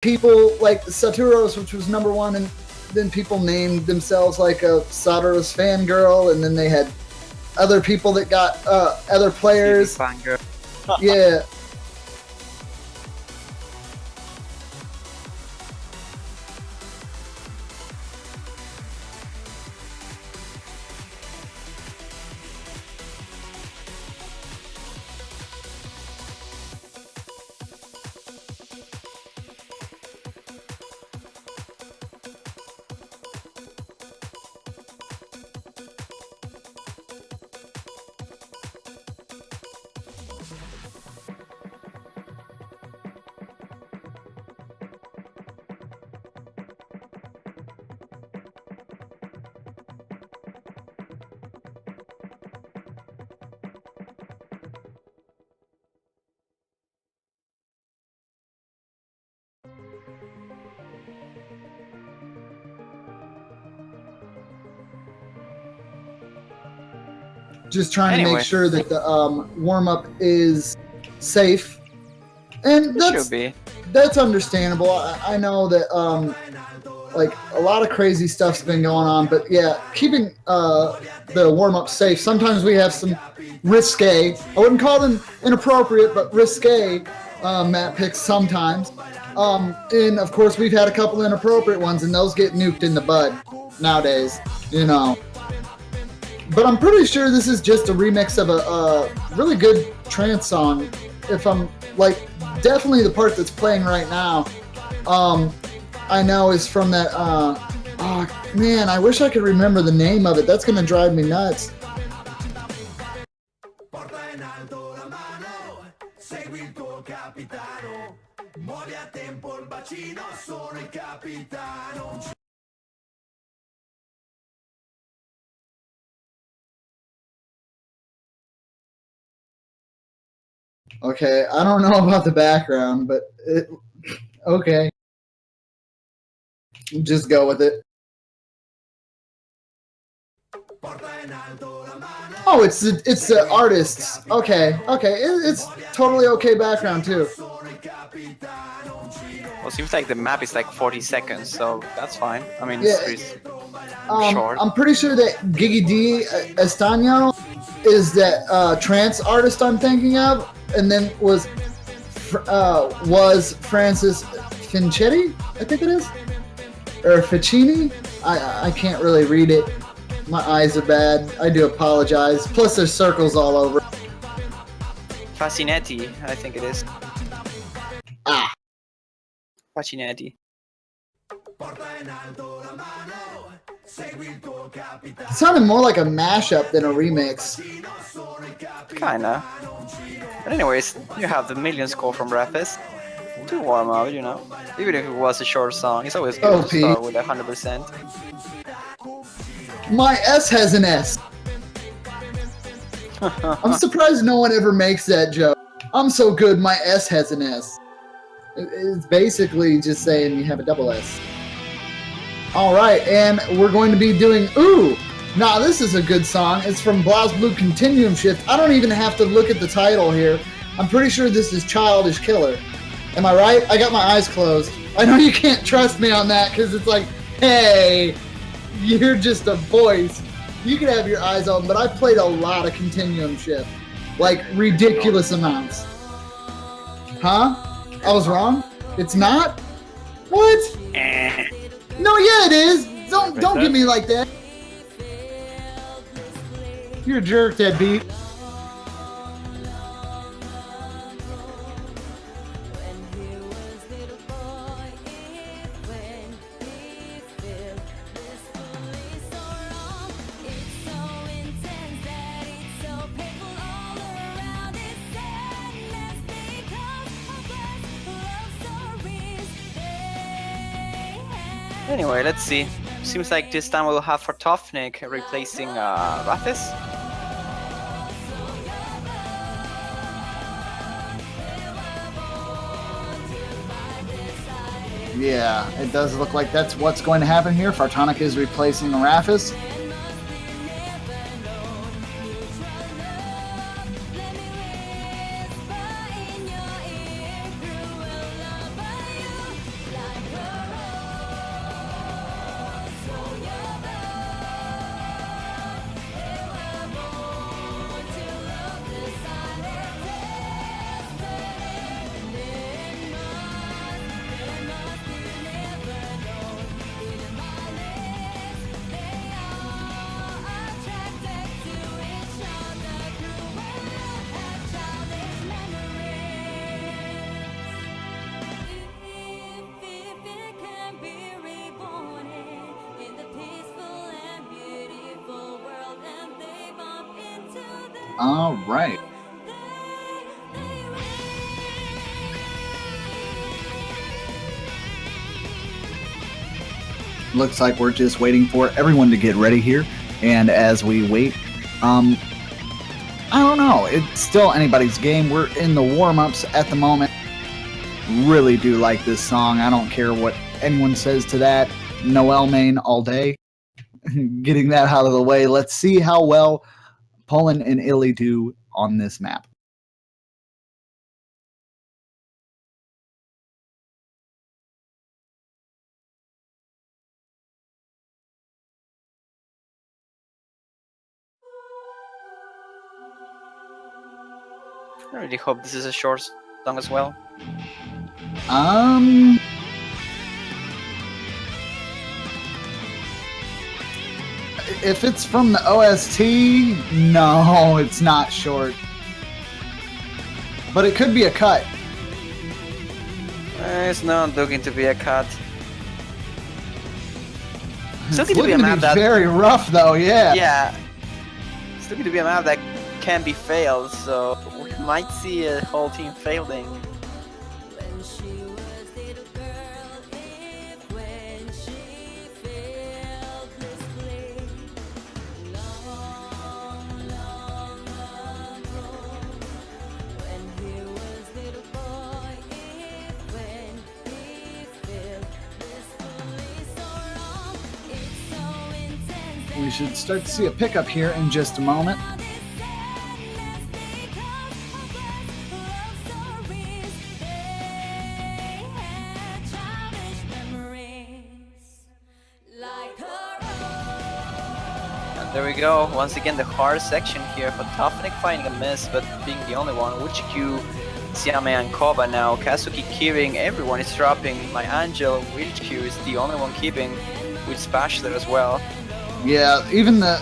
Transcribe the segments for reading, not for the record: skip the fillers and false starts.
people like Saturos, which was number one, and then people named themselves like a Saturos fangirl, and then they had other people that got other players. Fangirl. Yeah. Just trying to make sure that the warm-up is safe, and that's understandable. I know that like a lot of crazy stuff's been going on, but yeah, keeping the warm-up safe. Sometimes we have some risque. I wouldn't call them inappropriate, but risque map picks sometimes. And of course, we've had a couple inappropriate ones, and those get nuked in the bud nowadays. You know. But I'm pretty sure this is just a remix of a really good trance song. If I'm like, definitely the part that's playing right now, I know is from that. Oh man, I wish I could remember the name of it. That's gonna drive me nuts. Okay, I don't know about the background, but okay. Just go with it. Oh, it's the artists. Okay, it's totally okay background too. Well, seems like the map is like 40 seconds, so that's fine. I mean, yeah, it's short. I'm pretty sure that Gigi D Estaño is that trance artist I'm thinking of, and then was Francis Finchetti, I think it is, or Ficini. I can't really read it. My eyes are bad. I do apologize. Plus, there's circles all over. Fascinetti, I think it is. Ah. Fascinetti. It sounded more like a mashup than a remix. Kinda. But anyways, you have the million score from Rapis. To warm up, you know. Even if it was a short song, it's always good to start with 100%. My S has an S. I'm surprised no one ever makes that joke. I'm so good, my S has an S. It's basically just saying you have a double S. Alright, and we're going to be doing Ooh! Now this is a good song. It's from BlazBlue Continuum Shift. I don't even have to look at the title here. I'm pretty sure this is Childish Killer. Am I right? I got my eyes closed. I know you can't trust me on that because it's like, hey, you're just a voice. You can have your eyes open, but I played a lot of Continuum Shift. Like, ridiculous amounts. Huh? I was wrong? It's not? What? No, yeah, it is. Don't get me like that. You're a jerk, deadbeat. Anyway, let's see. Seems like this time we'll have Fortofnik replacing Rathis. Yeah, it does look like that's what's going to happen here. Fartonic is replacing Rathis. All right. Looks like we're just waiting for everyone to get ready here. And as we wait, I don't know. It's still anybody's game. We're in the warm-ups at the moment. Really do like this song. I don't care what anyone says to that. Noel main all day. Getting that out of the way. Let's see how well Poland and Illy do on this map. I really hope this is a short song as well. If it's from the OST, no, it's not short. But it could be a cut. It's not looking to be a cut. It's looking to be a map that's very rough, though. Yeah. Yeah. It's looking to be a map that can be failed, so we might see a whole team failing. We should start to see a pickup here in just a moment. And there we go. Once again, the hard section here for Toughenik finding a miss, but being the only one. Uchiku, Siame, and Koba now. Kazuki keeping, everyone is dropping. My Angel, Uchiku is the only one keeping with Spashler as well. Yeah, even the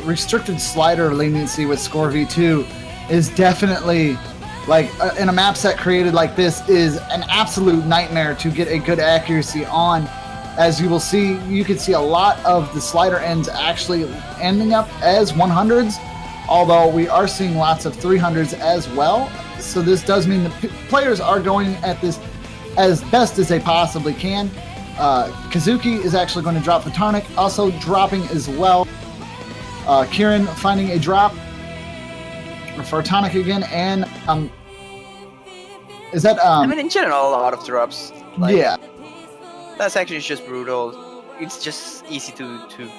restricted slider leniency with Score V2 is definitely, like, in a map set created like this, is an absolute nightmare to get a good accuracy on. As you will see, you can see a lot of the slider ends actually ending up as 100s, although we are seeing lots of 300s as well. So this does mean the players are going at this as best as they possibly can. Kazuki is actually going to drop Photonic, also dropping as well. Kieran finding a drop for Photonic again, and is that I mean, in general, a lot of drops. Like, yeah, that's actually just brutal. It's just easy to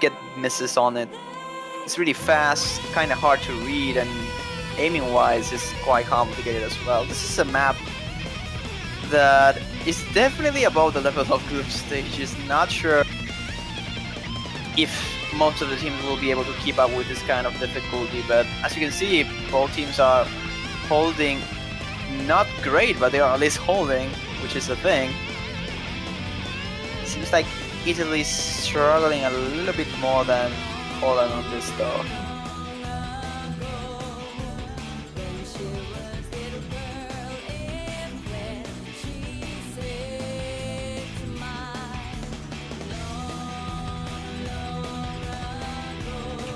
get misses on it. It's really fast, kind of hard to read, and aiming-wise is quite complicated as well. This is a map that is definitely above the level of group stages. Not sure if most of the teams will be able to keep up with this kind of difficulty, but as you can see, both teams are holding not great, but they are at least holding, which is the thing. Seems like Italy's struggling a little bit more than Poland on this though.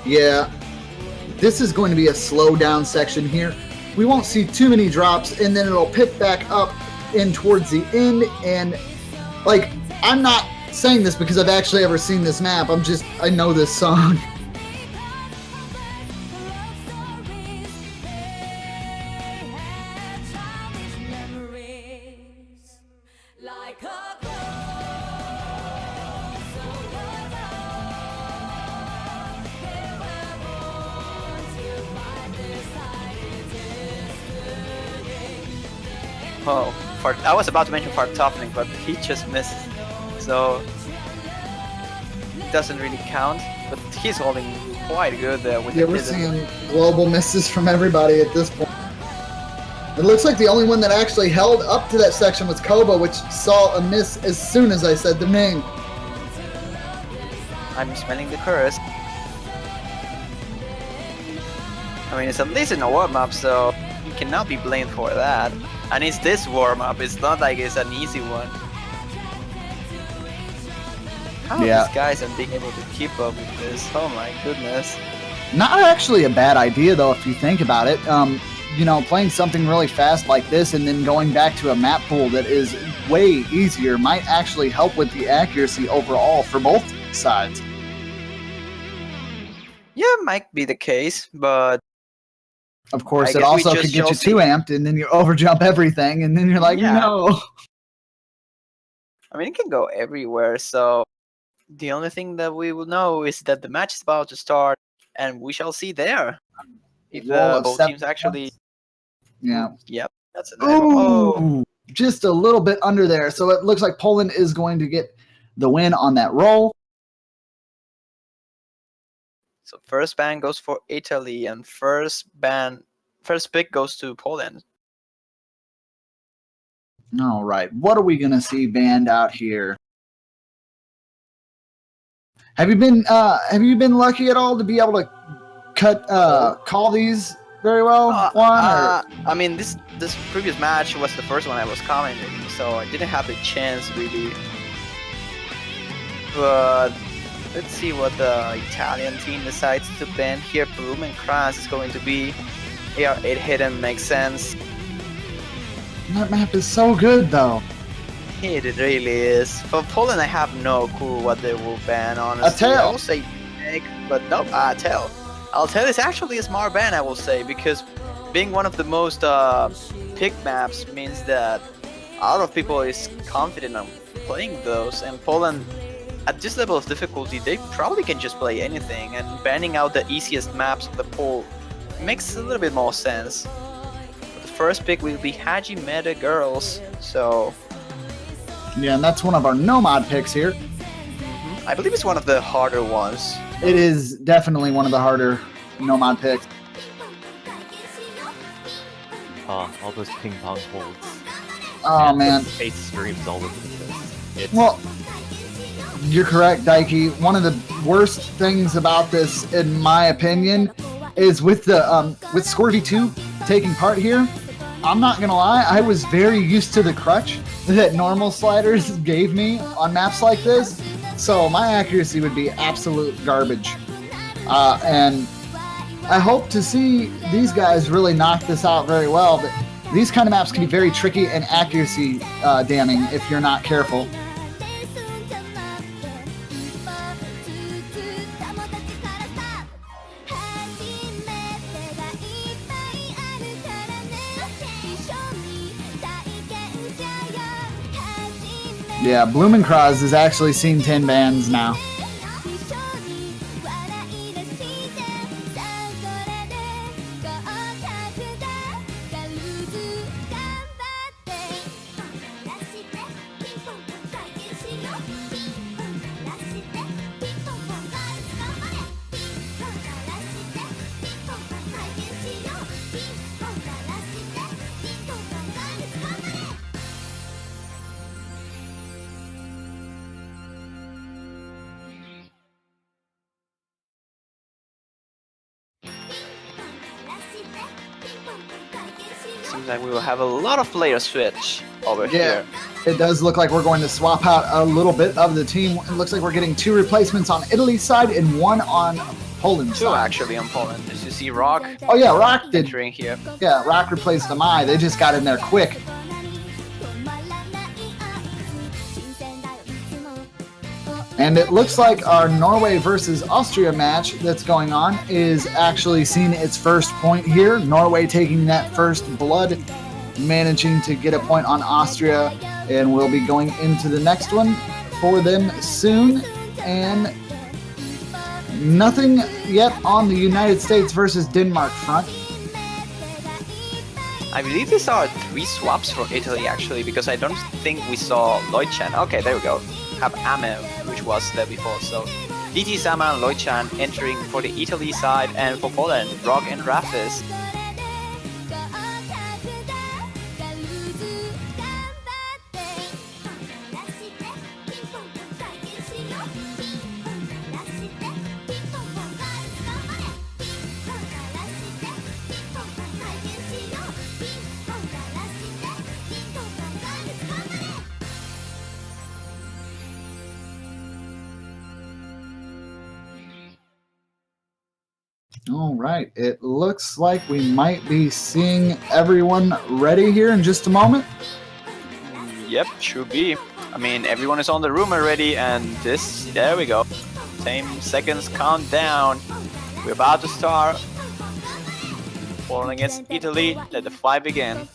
yeah. This is going to be a slow down section here. We won't see too many drops, and then it'll pick back up in towards the end. And like, I'm not saying this because I've actually ever seen this map. I know this song. Oh, I was about to mention Toughenik, but he just missed, so it doesn't really count. But he's holding quite good there with the we're seeing global misses from everybody at this point. It looks like the only one that actually held up to that section was Koba, which saw a miss as soon as I said the name. I'm smelling the curse. I mean, it's at least in a warm-up, so he cannot be blamed for that. And it's this warm-up, it's not like it's an easy one. How these guys are being able to keep up with this? Oh my goodness. Not actually a bad idea, though, if you think about it. You know, playing something really fast like this and then going back to a map pool that is way easier might actually help with the accuracy overall for both sides. Yeah, might be the case, but of course, it also could get you too amped, and then you overjump everything, and then you're like, no. I mean, it can go everywhere, so the only thing that we will know is that the match is about to start, and we shall see there if both teams actually. Yeah. Yep. That's an Ooh, just a little bit under there. So it looks like Poland is going to get the win on that roll. So first ban goes for Italy, and first pick goes to Poland. All right, what are we gonna see banned out here? Have you been lucky at all to be able to call these very well? I mean, this previous match was the first one I was commenting, so I didn't have the chance really. But let's see what the Italian team decides to ban here. Blumenkranz is going to be AR8 hidden, makes sense. That map is so good, though. It really is. For Poland, I have no clue what they will ban, honestly. Altel. I will say Nick, but nope, Altel. Altel is actually a smart ban, I will say, because being one of the most picked maps means that a lot of people is confident on playing those, and Poland, at this level of difficulty, they probably can just play anything, and banning out the easiest maps of the pool makes a little bit more sense. But the first pick will be Haji Meta Girls, so... Yeah, and that's one of our no-mod picks here. I believe it's one of the harder ones. It is definitely one of the harder no-mod picks. All those ping pong holds. Oh, man. Face streams all over the place. Well, you're correct, Daiki. One of the worst things about this, in my opinion, is with the with Scorvy2 taking part here. I'm not gonna lie, I was very used to the crutch that normal sliders gave me on maps like this, so my accuracy would be absolute garbage. And I hope to see these guys really knock this out very well, but these kind of maps can be very tricky and accuracy damning if you're not careful. Yeah, Blumenkranz has actually seen 10 bans now. Seems like we will have a lot of player switch over here. It does look like we're going to swap out a little bit of the team. It looks like we're getting 2 replacements on Italy's side and 1 on Poland's side. 2 actually on Poland. As you see Rock. Oh yeah, Rock did. Entering here. Yeah, Rock replaced Amai. They just got in there quick. And it looks like our Norway versus Austria match that's going on is actually seeing its first point here. Norway taking that first blood, managing to get a point on Austria, and we'll be going into the next one for them soon. And nothing yet on the United States versus Denmark front. I believe these are 3 swaps for Italy actually, because I don't think we saw Lloyd-Chan. Okay, there we go. Have Ame, which was there before. So DT Sama and Lloyd-Chan entering for the Italy side, and for Poland, Rock and Rafis. All right, it looks like we might be seeing everyone ready here in just a moment. Yep, should be. I mean, everyone is on the room already, and there we go. Same seconds count down. We're about to start. Poland against Italy, let the fight begin.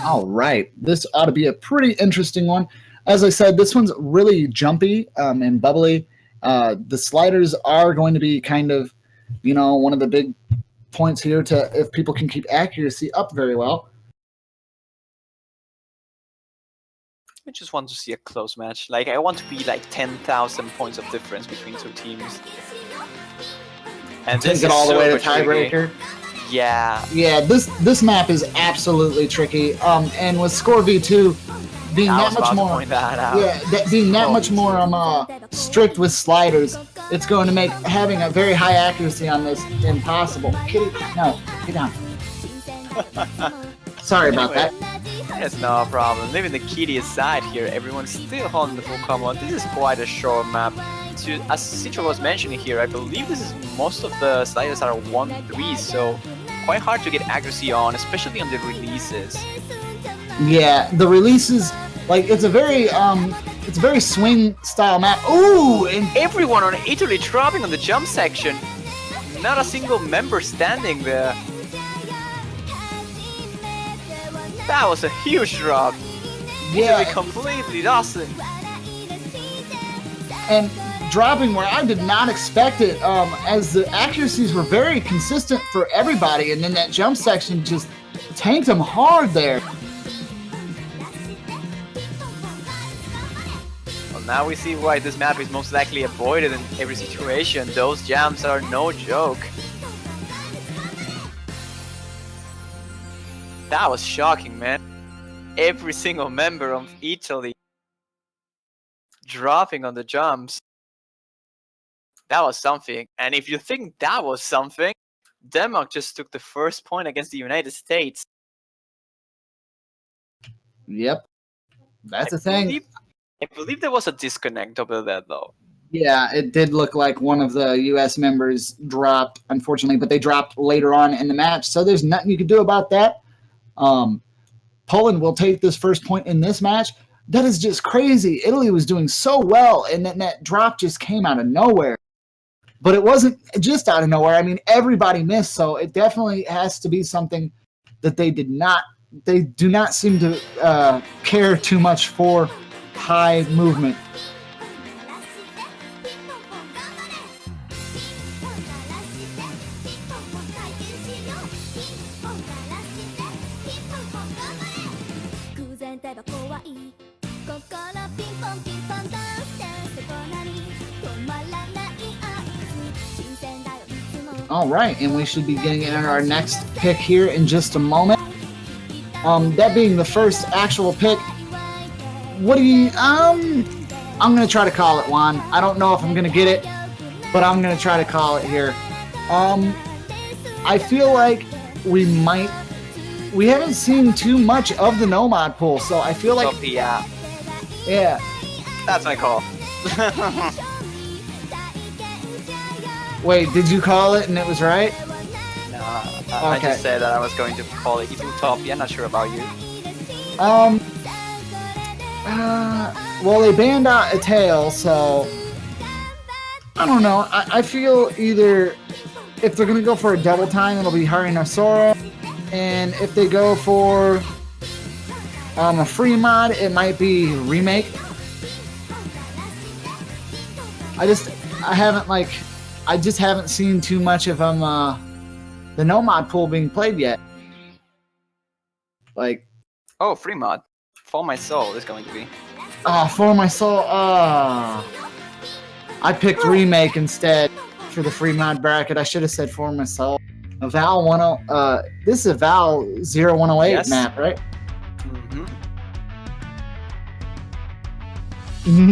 All right, this ought to be a pretty interesting one. As I said, this one's really jumpy and bubbly. The sliders are going to be kind of, one of the big points here to if people can keep accuracy up very well. I just want to see a close match. Like, I want to be like 10,000 points of difference between two teams. And take it all the way to tiebreaker. Yeah. Yeah, this map is absolutely tricky. And with Score V2 being that much more, being that much more strict with sliders, it's going to make having a very high accuracy on this impossible. Kitty, no, get down. Sorry about that. It's no problem. Leaving the kitty aside here, everyone's still holding the full combo. This is quite a short map. As Citro was mentioning here, I believe most of the sliders are 1-3, so quite hard to get accuracy on, especially on the releases. Yeah, the releases, like it's a very swing style map. Ooh, and everyone on Italy dropping on the jump section. Not a single member standing there. That was a huge drop. Yeah, Italy completely doesn't. And dropping where I did not expect it, as the accuracies were very consistent for everybody, and then that jump section just tanked them hard there. Well, now we see why this map is most likely avoided in every situation. Those jumps are no joke. That was shocking, man. Every single member of Italy dropping on the jumps. That was something. And if you think that was something, Denmark just took the first point against the United States. Yep. That's the thing. I believe there was a disconnect over there, though. Yeah, it did look like one of the U.S. members dropped, unfortunately, but they dropped later on in the match, so there's nothing you can do about that. Poland will take this first point in this match. That is just crazy. Italy was doing so well, and then that drop just came out of nowhere. But it wasn't just out of nowhere. I mean, everybody missed, so it definitely has to be something that they do not seem to care too much for high movement. All right, and we should be getting in our next pick here in just a moment. That being the first actual pick. What do you? I'm gonna try to call it, Juan. I don't know if I'm gonna get it, but I'm gonna try to call it here. I feel like we haven't seen too much of the Nomad pool, so I feel like yeah, that's my call. Wait, did you call it and it was right? No, I just said that I was going to call it Utopia. I'm not sure about you. Well, they banned out a tail, so I don't know. I feel either if they're gonna go for a double time, it'll be Harinasaura, and if they go for a free mod, it might be Remake. I just haven't seen too much of the No-Mod pool being played yet. Like, oh, free mod. For My Soul is going to be. For My Soul. I picked Remake instead for the free mod bracket. I should have said For My Soul. A Val 10. This is a Val 0108 map, right? Mm-hmm.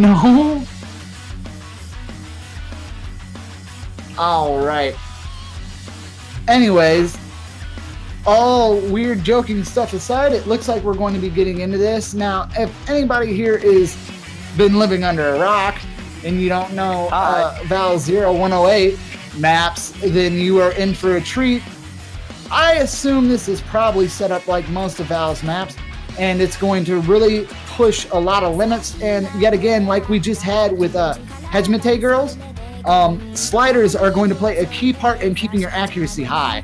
No. All right. Anyways, all weird joking stuff aside, it looks like we're going to be getting into this. Now, if anybody here is been living under a rock and you don't know Val 0108, maps, then you are in for a treat. I assume this is probably set up like most of Val's maps, and it's going to really push a lot of limits. And yet again, like we just had with Hedgemate Girls, sliders are going to play a key part in keeping your accuracy high.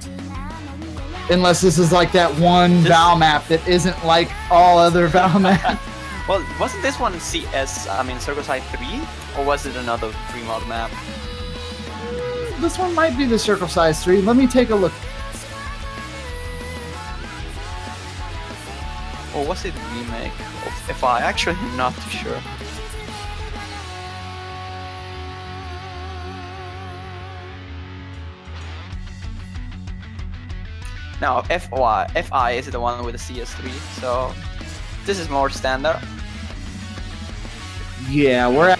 Unless this is like that one Val map that isn't like all other Val maps. Well, wasn't this one Circle Side 3? Or was it another 3 mod map? This one might be the Circle Size 3. Let me take a look. Or was it a remake of FI? Actually, I'm not too sure. Now, FI is the one with the CS3, so this is more standard. Yeah, we're at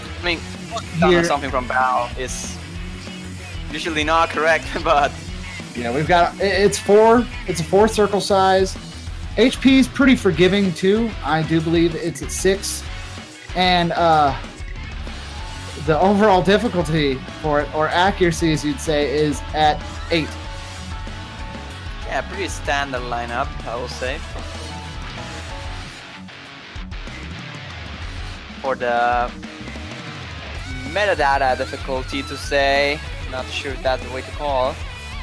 here. Something from Val is usually not correct, but yeah, we've got it's a 4 circle size. HP is pretty forgiving too. I do believe it's at 6, and the overall difficulty for it, or accuracy as you'd say, is at 8. Yeah, pretty standard lineup, I will say. For the metadata difficulty to say, not sure if that's the way to call.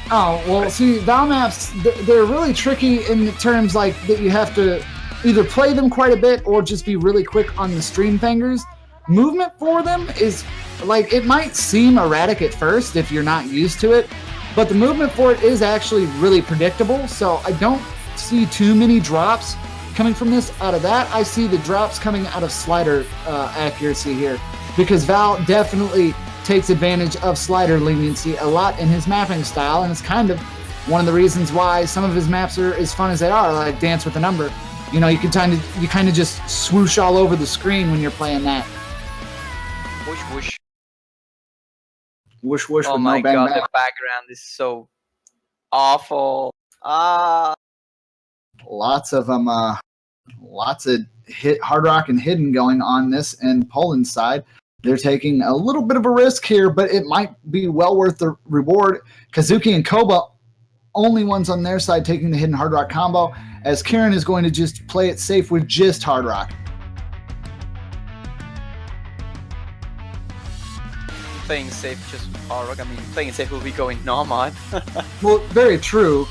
Oh, well, see, Val maps, they're really tricky in terms like that you have to either play them quite a bit or just be really quick on the stream fingers. Movement for them is, like, it might seem erratic at first if you're not used to it, but the movement for it is actually really predictable, so I don't see too many drops coming from this. Out of that, I see the drops coming out of slider accuracy here, because Val definitely takes advantage of slider leniency a lot in his mapping style, and it's kind of one of the reasons why some of his maps are as fun as they are, like Dance with a Number. You know, you kind of just swoosh all over the screen when you're playing that. Whoosh whoosh. Whoosh whoosh. Oh with my no bang god, bang. the background is so awful. Lots of them. Lots of hard rock and hidden going on this and Poland's side. They're taking a little bit of a risk here, but it might be well worth the reward. Kazuki and Koba, only ones on their side taking the hidden hard rock combo, as Kieran is going to just play it safe with just hard rock. Playing safe just hard rock. I mean, playing safe will be going normal. Well, very true.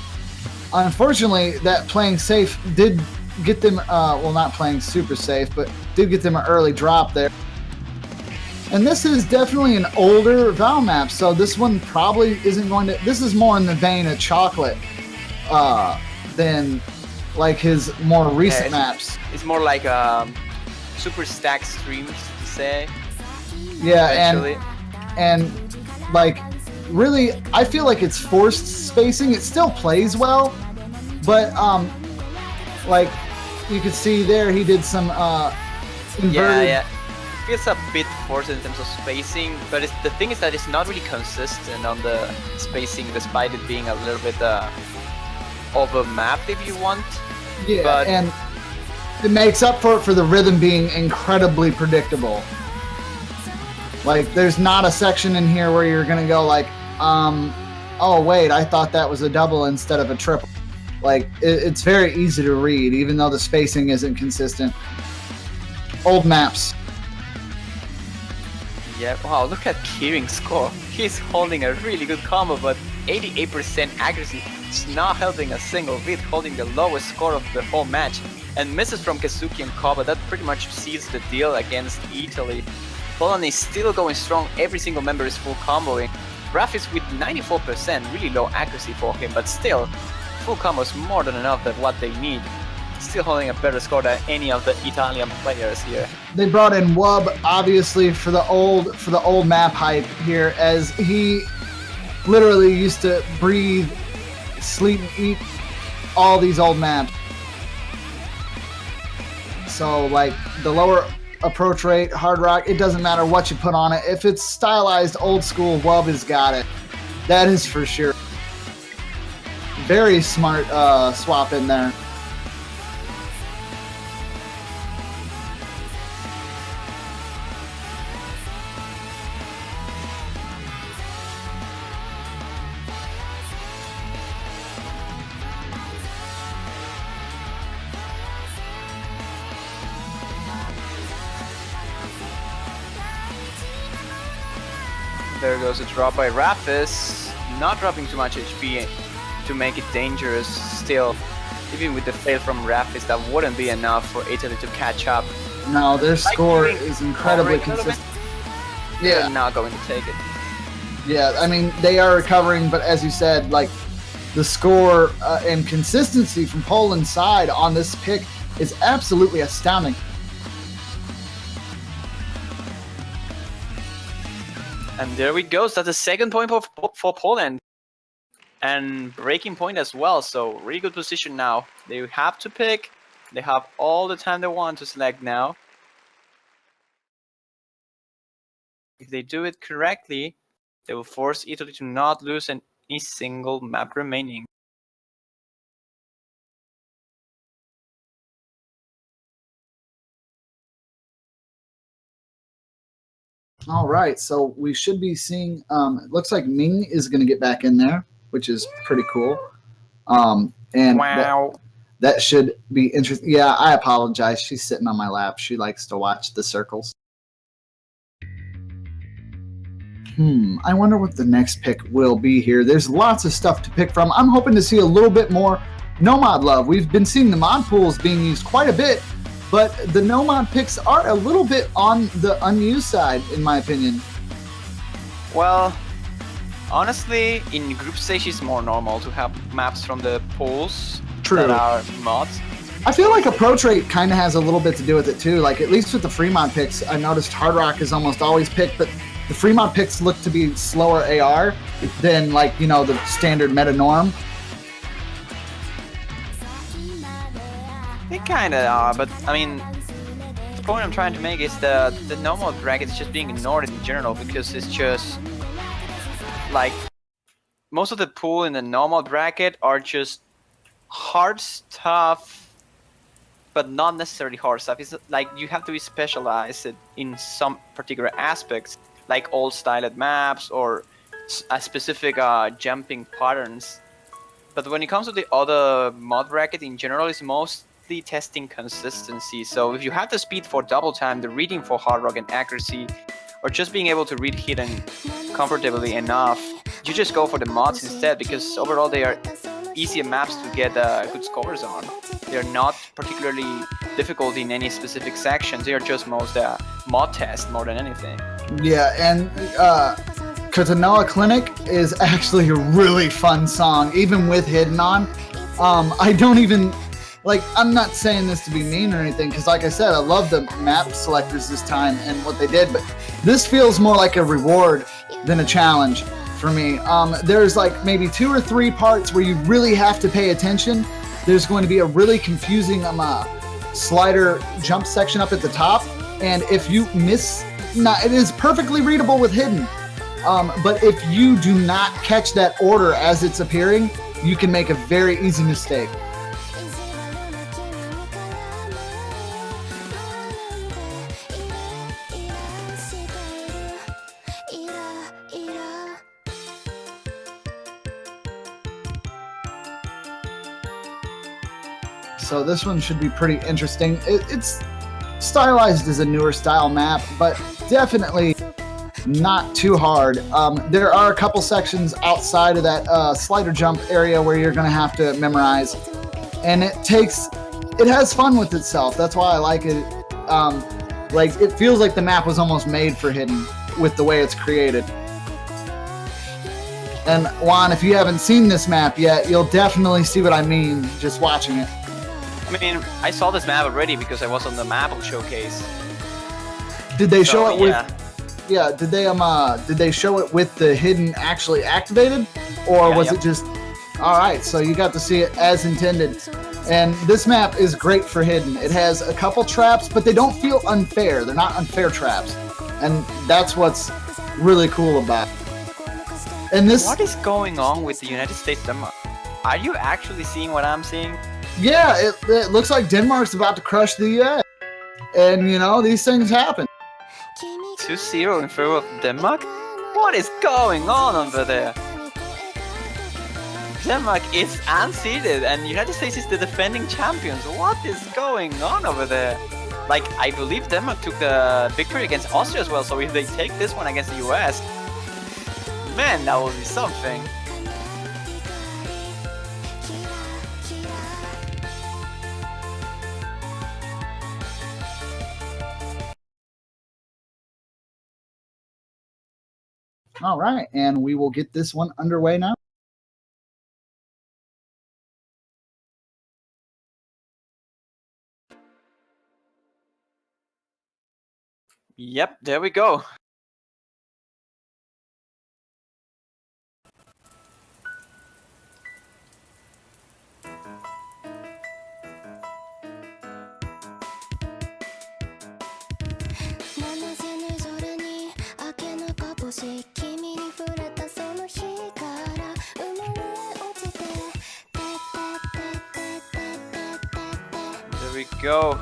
Unfortunately, that playing safe did get them, well, not playing super safe, but did get them an early drop there. And this is definitely an older Val map, so this one probably isn't going to... This is more in the vein of Chocolate than like his more recent maps. It's more like super stacked streams, to say. Yeah, and like really, I feel like it's forced spacing. It still plays well, but like you could see there, he did some inverted. Yeah. It feels a bit forced in terms of spacing, but the thing is that it's not really consistent on the spacing, despite it being a little bit over-mapped, if you want. Yeah, but and it makes up for the rhythm being incredibly predictable. Like, there's not a section in here where you're gonna go like, oh wait, I thought that was a double instead of a triple. Like, it's very easy to read, even though the spacing isn't consistent. Old maps. Yeah, wow, look at Kieran's score. He's holding a really good combo, but 88% accuracy is not helping a single bit, holding the lowest score of the whole match. And misses from Kazuki and Koba, that pretty much seals the deal against Italy. Poland is still going strong, every single member is full comboing. Raf is with 94%, really low accuracy for him, but still, full combo is more than enough than what they need. Still holding a better score than any of the Italian players here. They brought in Wub, obviously, for the old map hype here, as he literally used to breathe, sleep, and eat all these old maps. So, like, the lower approach rate, hard rock, it doesn't matter what you put on it. If it's stylized old school, Wub has got it. That is for sure. Very smart swap in there. There goes a drop by Rafis. Not dropping too much HP to make it dangerous still. Even with the fail from Rafis, that wouldn't be enough for Italy to catch up. No, their score is incredibly consistent. Yeah. They're not going to take it. Yeah, I mean, they are recovering, but as you said, like, the score and consistency from Poland's side on this pick is absolutely astounding. And there we go. So that's the second point for Poland. And breaking point as well. So really good position now. They have to pick. They have all the time they want to select now. If they do it correctly, they will force Italy to not lose any single map remaining. All right, so we should be seeing, it looks like Ming is going to get back in there, which is pretty cool. And wow. That should be interesting. Yeah, I apologize. She's sitting on my lap. She likes to watch the circles. I wonder what the next pick will be here. There's lots of stuff to pick from. I'm hoping to see a little bit more no-mod love. We've been seeing the mod pools being used quite a bit, but the no-mod picks are a little bit on the unused side, in my opinion. Well, honestly, in group stage it's more normal to have maps from the pools that are mods. I feel like approach rate kind of has a little bit to do with it too. Like, at least with the free mod picks, I noticed Hard Rock is almost always picked, but the free mod picks look to be slower AR than, like, you know, the standard meta norm. They kind of are, but I mean, the point I'm trying to make is the normal bracket is just being ignored in general, because it's just like most of the pool in the normal bracket are just hard stuff, but not necessarily hard stuff. It's like you have to be specialized in some particular aspects, like old styled maps or a specific jumping patterns. But when it comes to the other mod bracket in general, it's mostly testing consistency. So if you have the speed for double time, the reading for hard rock and accuracy, or just being able to read hidden comfortably enough, you just go for the mods instead, because overall they are easier maps to get good scores on. They're not particularly difficult in any specific section. They are just most mod test more than anything. Yeah, and Katanoa Clinic is actually a really fun song, even with hidden on. I don't even, like, I'm not saying this to be mean or anything, because like I said, I love the map selectors this time and what they did, but this feels more like a reward than a challenge for me. There's like maybe 2 or 3 parts where you really have to pay attention. There's going to be a really confusing slider jump section up at the top, and if you miss, it is perfectly readable with hidden. But if you do not catch that order as it's appearing, you can make a very easy mistake. So this one should be pretty interesting. It's stylized as a newer style map, but definitely not too hard. There are a couple sections outside of that slider jump area where you're going to have to memorize, and it has fun with itself. That's why I like it. Like, it feels like the map was almost made for hidden with the way it's created. And Juan, if you haven't seen this map yet, you'll definitely see what I mean just watching it. I mean, I saw this map already because I was on the Maple showcase. Did they show it with? Yeah. Did they show it with the hidden actually activated, or was it just? All right, so you got to see it as intended. And this map is great for hidden. It has a couple traps, but they don't feel unfair. They're not unfair traps, and that's what's really cool about it. And this. What is going on with the United States Denmark? Are you actually seeing what I'm seeing? Yeah, it looks like Denmark's about to crush the US. And, you know, these things happen. 2-0 in favor of Denmark? What is going on over there? Denmark is unseeded and United States is the defending champions. What is going on over there? Like, I believe Denmark took the victory against Austria as well, so if they take this one against the US, Man, that would be something. All right, and we will get this one underway now. Yep, there we go. There we go.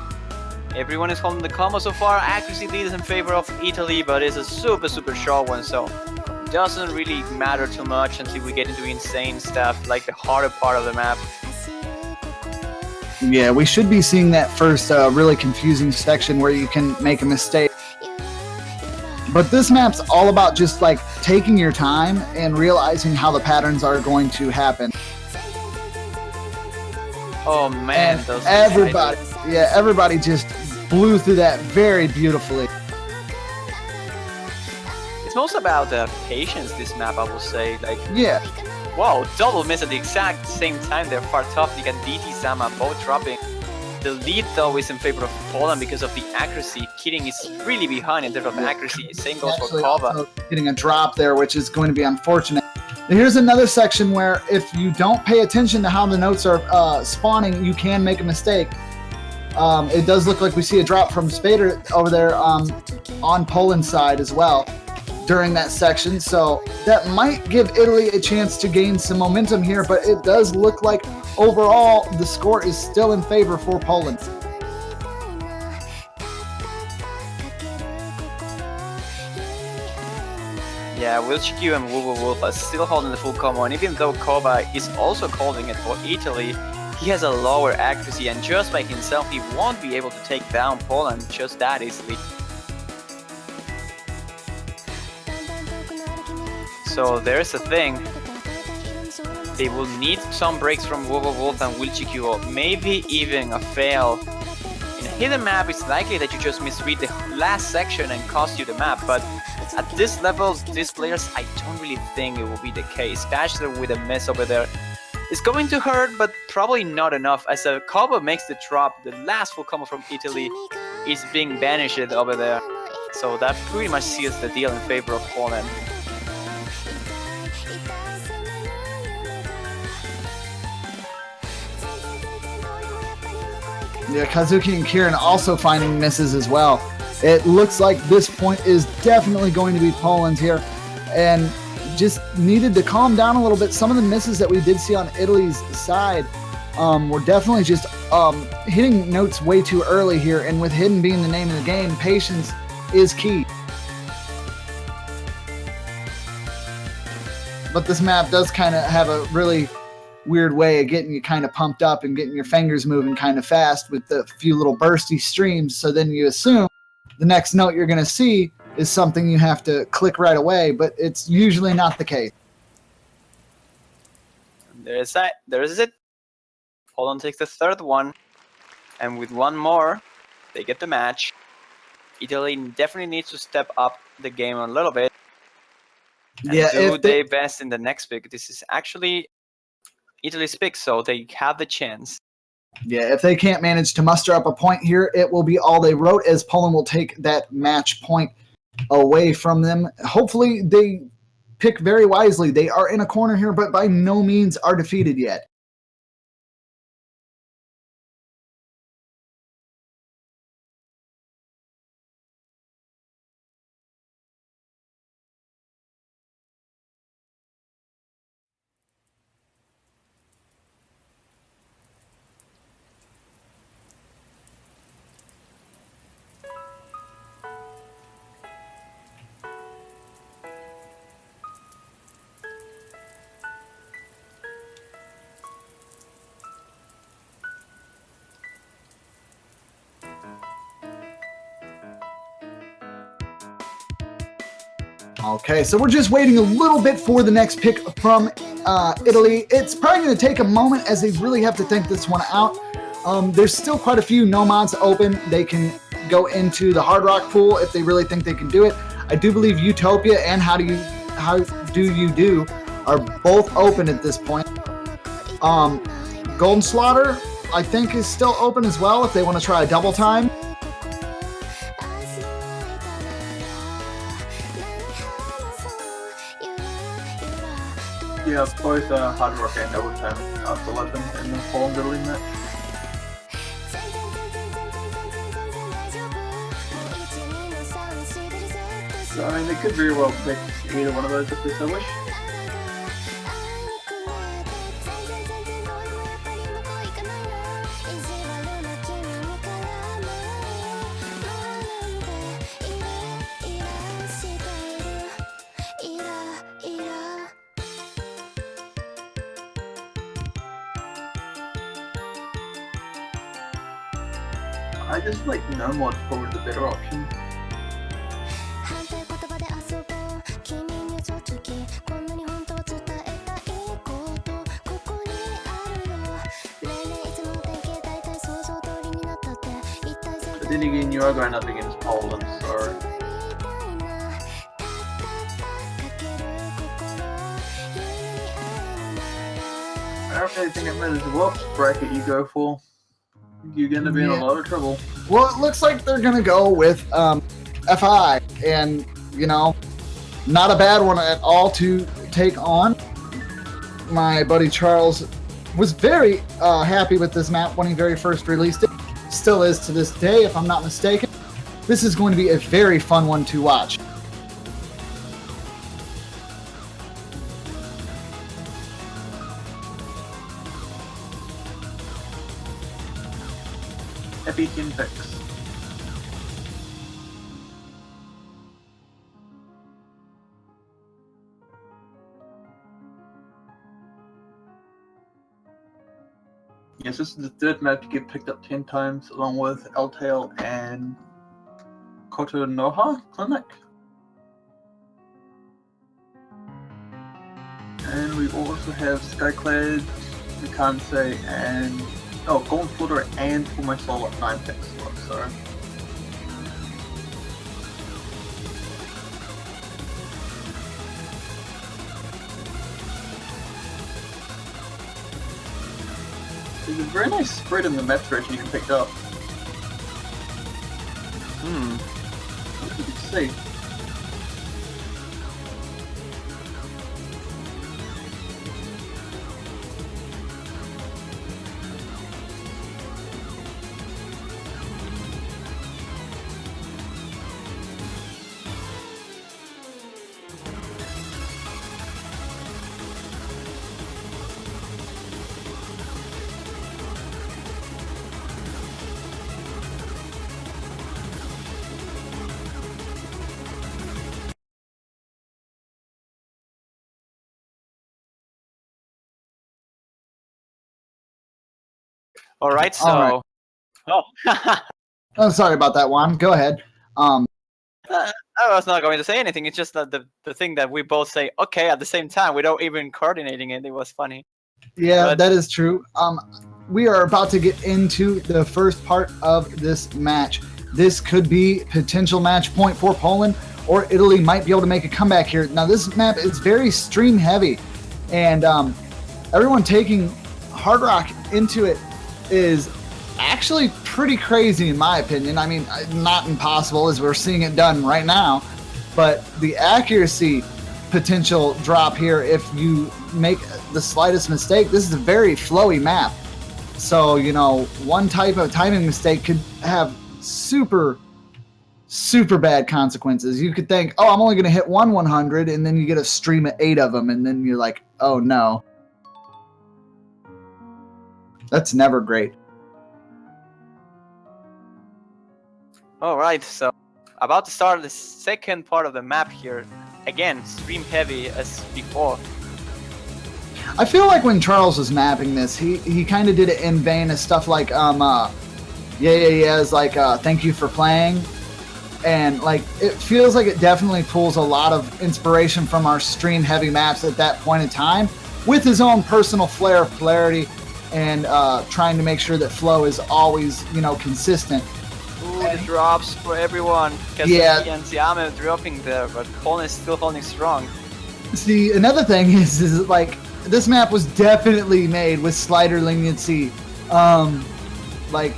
Everyone is holding the combo so far. Accuracy lead is in favor of Italy, but it's a super short one, so it doesn't really matter too much until we get into insane stuff like the harder part of the map. Yeah, we should be seeing that first really confusing section where you can make a mistake. But this map's all about just like taking your time and realizing how the patterns are going to happen. Oh man, and everybody just blew through that very beautifully. It's most about the patience, this map, I will say. Like, yeah. Wow, double miss at the exact same time. They're far tough. You can DT Sama both dropping. The lead though is in favor of Poland because of the accuracy. Kidding is really behind in terms of accuracy. Same goes for Kova. Getting a drop there, which is going to be unfortunate. Here's another section where if you don't pay attention to how the notes are spawning, you can make a mistake. It does look like we see a drop from Spader over there on Poland's side as well during that section. So that might give Italy a chance to gain some momentum here, but it does look like overall the score is still in favor for Poland. Yeah, Wilchq and Wolf are still holding the full combo, and even though Koba is also holding it for Italy, he has a lower accuracy, and just by himself he won't be able to take down Poland just that easily. So there's the thing, they will need some breaks from Wolf and Wilchq, or maybe even a fail. In a hidden map, it's likely that you just misread the last section and cost you the map, but at this level, these players, I don't really think it will be the case, especially with a miss over there. It's going to hurt, but probably not enough, as a combo makes the drop. The last full combo from Italy is being banished over there. So that pretty much seals the deal in favor of Poland. Yeah, Kazuki and Kieran also finding misses as well. It looks like this point is definitely going to be Poland's here, and just needed to calm down a little bit. Some of the misses that we did see on Italy's side were definitely just hitting notes way too early here, and with hidden being the name of the game, patience is key. But this map does kind of have a really weird way of getting you kind of pumped up and getting your fingers moving kind of fast with the few little bursty streams, so then you assume the next note you're going to see is something you have to click right away, but it's usually not the case. There's that. There's it. Poland takes the third one, and with one more, they get the match. Italy definitely needs to step up the game a little bit and do their best in the next pick. This is actually Italy's pick, so they have the chance. Yeah, if they can't manage to muster up a point here, it will be all they wrote, as Poland will take that match point away from them. Hopefully they pick very wisely. They are in a corner here, but by no means are defeated yet. Okay, so we're just waiting a little bit for the next pick from Italy. It's probably going to take a moment as they really have to think this one out. There's still quite a few no mods open. They can go into the Hard Rock pool if they really think they can do it. I do believe Utopia and How Do You Do are both open at this point. Golden Slaughter, I think, is still open as well if they want to try a double time. Yeah, both Hard Rock and Double Time are still open in the Poland Italy match. So, I mean, they could very well pick either one of those if they so wish. I just feel like no mod's probably the better option. But then again, you are going up against Poland, so... I don't really think it matters what bracket you go for. You're gonna be in a lot of trouble. Well, it looks like they're gonna go with FI, and you know, not a bad one at all to take on. My buddy Charles was very happy with this map when he very first released it. Still is to this day, if I'm not mistaken. This is going to be a very fun one to watch. Happy team picks. Yes, this is the third map to get picked up 10 times, along with L-Tail and Kotonoha Clinic. And we also have Skyclad, Mikansei, and Golden Flutter and For My Soul at 9 picks. So there's a very nice spread in the map version you can pick up. What did you see? All right, so. Oh. Oh, sorry about that, Juan. Go ahead. I was not going to say anything. It's just that the thing that we both say okay at the same time without even coordinating it. It was funny. Yeah, that is true. We are about to get into the first part of this match. This could be potential match point for Poland, or Italy might be able to make a comeback here. Now, this map is very stream heavy, and everyone taking Hard Rock into it is actually pretty crazy in my opinion. I mean, not impossible as we're seeing it done right now, but the accuracy potential drop here if you make the slightest mistake. This is a very flowy map, so you know, one type of timing mistake could have super bad consequences. You could think, oh, I'm only going to hit 100, and then you get a stream of 8 of them, and then you're like, oh no. That's never great. All right, so about to start the second part of the map here. Again, stream heavy as before. I feel like when Charles was mapping this, he kind of did it in vain of stuff like, yeah, is like, thank you for playing. And like it feels like it definitely pulls a lot of inspiration from our stream heavy maps at that point in time, with his own personal flair of polarity and trying to make sure that flow is always, you know, consistent. Ooh, the drops for everyone. Yeah. And Siame dropping there, but Poland is still holding strong. See, another thing is like this map was definitely made with slider leniency, like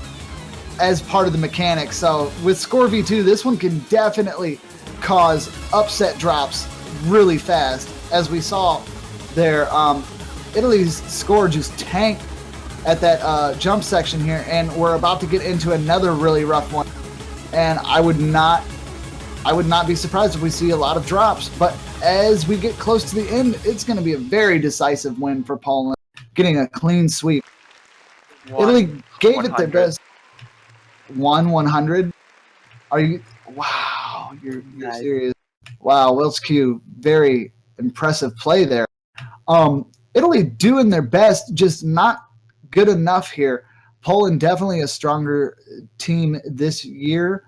as part of the mechanics. So with Score V2, this one can definitely cause upset drops really fast. As we saw there, Italy's score just tanked at that jump section here, and we're about to get into another really rough one. And I would not be surprised if we see a lot of drops. But as we get close to the end, it's going to be a very decisive win for Poland, getting a clean sweep. Italy gave it their best. 100. Are you? Wow, you're nice. Serious. Wow, Wilts Q, very impressive play there. Italy doing their best, just not good enough here. Poland definitely a stronger team this year.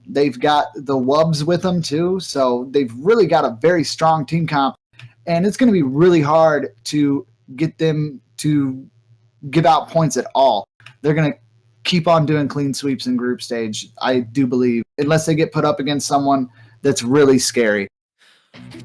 They've got the Wubs with them too, so they've really got a very strong team comp, and it's going to be really hard to get them to give out points at all. They're going to keep on doing clean sweeps in group stage, I do believe, unless they get put up against someone that's really scary.